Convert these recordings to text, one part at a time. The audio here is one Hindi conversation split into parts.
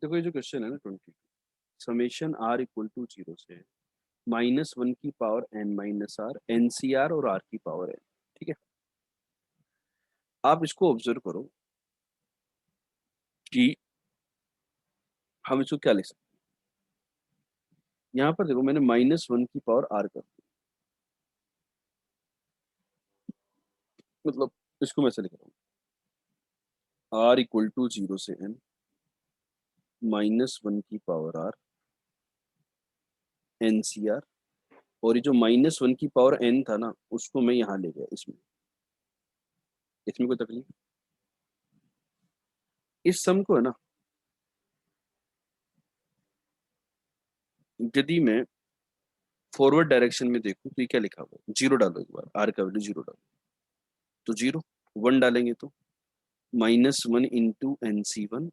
देखो ये जो क्वेश्चन है ना 22 समेशन आर इक्वल टू 0 से -1 की power n minus r NCR और r की पावर n। ठीक है, आप इसको ऑब्जर्व करो कि हम इसको क्या लिख सकते हैं। यहाँ पर देखो मैंने -1 की पावर r कर दी, मतलब इसको मैं ऐसे लिख रहा हूँ r इक्वल टू 0 से n -1 की पावर r NCR, और ये जो -1 की पावर n था ना उसको मैं यहाँ ले गया इसमें। इसमें कोई तकलीफ? इस सम को है ना, यदि मैं फॉरवर्ड डायरेक्शन में देखूं तो ये क्या लिखा हुआ है, 0 डालो, एक बार r का वैल्यू 0 डालो तो 0, 1 डालेंगे तो -1 इंटू NC1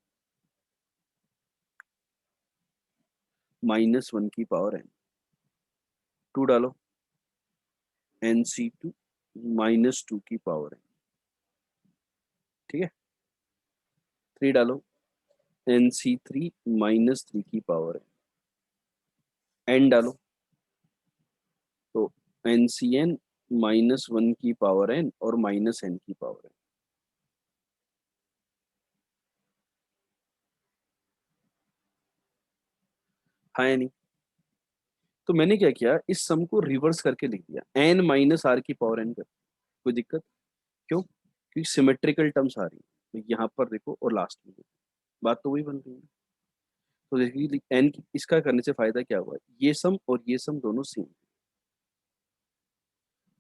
-1 की पावर n, 2 डालो NC2 -2 की पावर n। ठीक है, 3 डालो NC3 -3 की पावर n डालो तो NCN -1 की पावर n और -n की पावर n। हाँ या नहीं? तो मैंने क्या किया, इस सम को रिवर्स करके लिख दिया n माइनस आर की पावर n कर। कोई दिक्कत? क्यों? क्योंकि सिमेट्रिकल टर्म्स आ रही है, तो यहाँ पर देखो और लास्ट में देखो, बात तो वही बन रही है। तो देखिए n इसका करने से फायदा क्या हुआ, ये सम और ये सम दोनों सेम,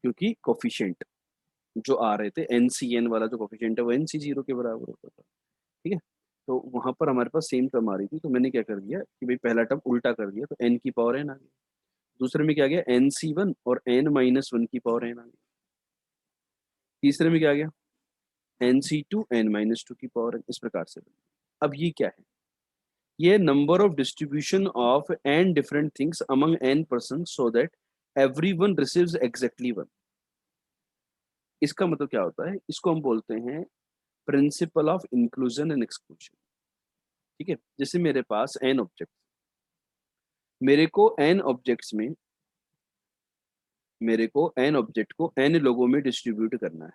क्योंकि कोफिशिएंट जो आ रहे थे NCN वाला जो कोफिशिएंट है वो NC0 के बराबर होता था। ठीक है, तो वहां पर हमारे पास सेम टर्म आ रही थी, तो मैंने क्या कर दिया कि भाई पहला टर्म उल्टा कर दिया तो n की पावर n आ गई। दूसरे में क्या आ गया, NC1 और n-1 की पावर n आ गई। तीसरे में क्या आ गया, NC2 n-2 की पावर n। इस प्रकार से अब ये क्या है, ये number of distribution of n different things among n person so that everyone receives exactly one. इसका मतलब क्या होता है, इसको हम बोलते हैं principle of inclusion and exclusion. ठीक है, जैसे मेरे पास n ऑब्जेक्ट, मेरे को n ऑब्जेक्ट्स में मेरे को n ऑब्जेक्ट को n लोगों में डिस्ट्रीब्यूट करना है।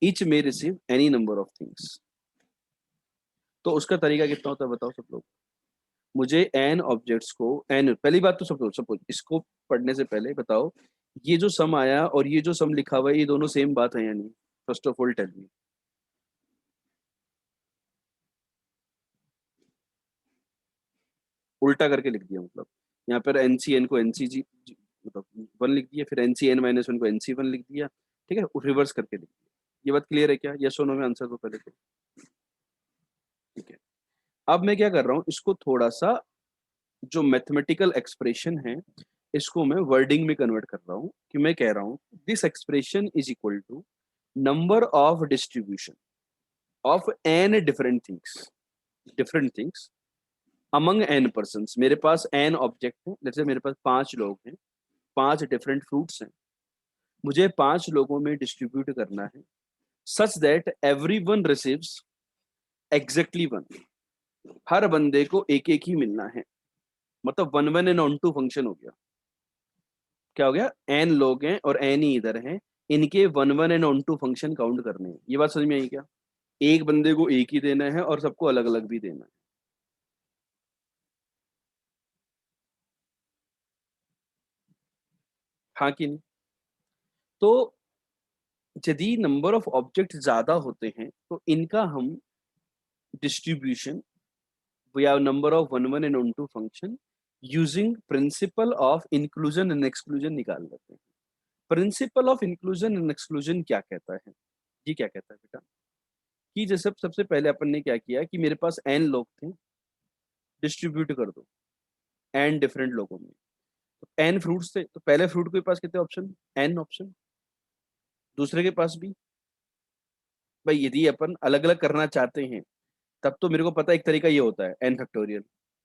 ईच में receive any number of things. तो उसका तरीका कितना होता है बताओ सब लोग। मुझे n ऑब्जेक्ट्स को n, पहली बात तो सपोज इसको पढ़ने से पहले बताओ, ये जो सम आया और ये जो सम लिखा हुआ है ये दोनों सेम बात है या नहीं? First of all tell me. उल्टा करके लिख दिया, मतलब यहाँ पर NCN को NCG मतलब 1 लिख दिया, फिर NCN-1 को NC1 लिख दिया। ठीक है, रिवर्स करके लिख दिया। ये बात क्लियर है क्या? यस और नो में आंसर दो पहले तो। ठीक है, अब मैं क्या कर रहा हूँ, इसको थोड़ा सा जो मैथमेटिकल एक्सप्रेशन है इसको मैं वर्डिंग में कन्वर्ट कर रहा हूँ, कि मैं कह रहा हूँ this expression is equal to number of distribution of n different things among n person. मेरे पास एन ऑब्जेक्ट है, जैसे मेरे पास 5 लोग हैं, 5 डिफरेंट फ्रूट्स हैं, मुझे 5 लोगों में डिस्ट्रीब्यूट करना है such that every one receives exactly one. हर बंदे को एक एक ही मिलना है, मतलब 1 1 एंड ऑन टू फंक्शन हो गया। क्या हो गया, एन लोग हैं और एन ही इधर हैं, इनके 1 1 and onto function count करने हैं। ये बात समझ में आई क्या? एक बंदे को एक ही देना है और सबको अलग अलग भी देना है। हाँ कि नहीं? तो यदि नंबर ऑफ ऑब्जेक्ट ज्यादा होते हैं तो इनका हम डिस्ट्रीब्यूशन या number of 1 1 and onto function using principle of inclusion and exclusion निकाल लेते हैं। Principle of inclusion and exclusion क्या कहता है? ये क्या कहता है बेटा, कि जैसे सबसे पहले अपन ने क्या किया कि मेरे पास एन लोग थे, डिस्ट्रीब्यूट कर दो एन डिफरेंट लोगों में। तो एन फ्रूट्स थे, तो पहले फ्रूट के पास कितने ऑप्शन, एन ऑप्शन, दूसरे के पास भी। भाई यदि अपन अलग अलग करना चाहते हैं तब तो मेरे को पता है एक तरीका ये होता है एन फैक्टोरियल।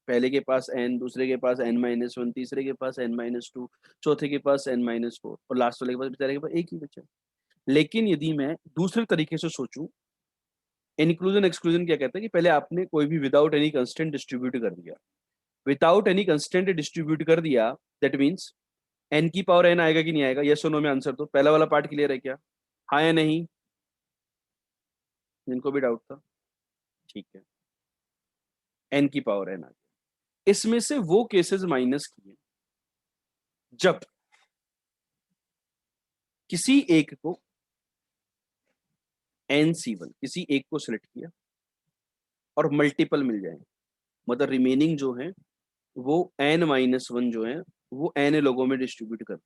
पहले के पास एन, दूसरे के पास n-1, तीसरे के पास n-2, चौथे के पास n-4 और लास्ट वाले के पास बेचारे के पास एक ही बचा। लेकिन यदि मैं दूसरे तरीके से सोचूं इंक्लूजन एक्सक्लूजन क्या कहता है कि पहले आपने कोई भी विदाउट एनी कंस्टेंट डिस्ट्रीब्यूट कर दिया, विदाउट एनी कंस्टेंट डिस्ट्रीब्यूट कर दिया, दैट मीन्स एन की पावर एन आएगा कि नहीं आएगा, यस और नो में आंसर दो। पहला वाला पार्ट क्लियर है क्या? हाँ या नहीं? जिनको भी डाउट था, ठीक है, एन की पावर एन आ गया। इसमें से वो केसेस माइनस किए जब किसी एक को एन सी वन, किसी एक को सिलेक्ट किया और मल्टीपल मिल जाए, मतलब रिमेनिंग जो है वो एन माइनस वन जो है वो एन लोगों में डिस्ट्रीब्यूट कर,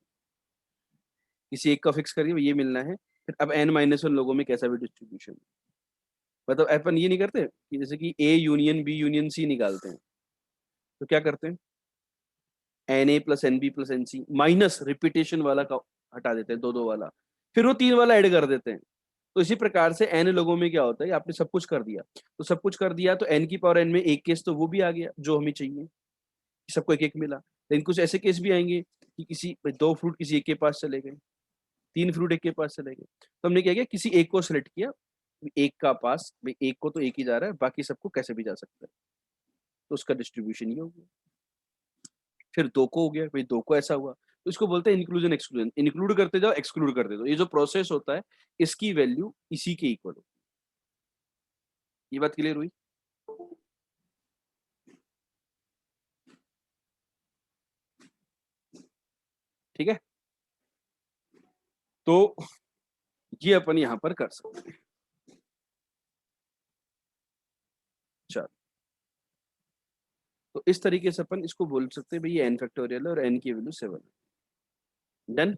किसी एक का फिक्स करिए ये मिलना है, फिर अब एन माइनस वन लोगों में कैसा भी डिस्ट्रीब्यूशन, मतलब अपन ये नहीं करते कि जैसे कि A union B union C निकालते हैं, तो क्या करते हैं, n A plus n B plus n C minus repetition वाला का हटा देते हैं, दो दो वाला, फिर वो तीन वाला ऐड कर देते हैं। तो इसी प्रकार से एन लोगों में क्या होता है, आपने सब कुछ कर दिया, तो सब कुछ कर दिया तो एन की पावर एन में एक केस तो वो भी आ गया जो हमें चाहिए, सबको एक एक मिला। लेकिन कुछ ऐसे केस भी आएंगे कि किसी दो फ्रूट किसी एक के पास चले गए, तीन फ्रूट एक के पास चले गए, तो हमने क्या किया, किसी एक को सिलेक्ट किया, एक का पास भाई एक को तो एक ही जा रहा है, बाकी सबको कैसे भी जा सकता है, तो उसका डिस्ट्रीब्यूशन ये हो गया। फिर दो को हो गया भाई, दो को ऐसा हुआ, तो इसको बोलते हैं इंक्लूजन एक्सक्लूजन, इंक्लूड करते जाओ एक्सक्लूड करते जाओ, ये जो प्रोसेस होता है इसकी वैल्यू इसी के इक्वल हो। ये बात क्लियर हुई? ठीक है, तो ये अपन यहां पर कर सकते हैं। चलो, तो इस तरीके से अपन इसको बोल सकते हैं भाई ये एन फैक्टोरियल है और एन की वैल्यू 7 है। डन।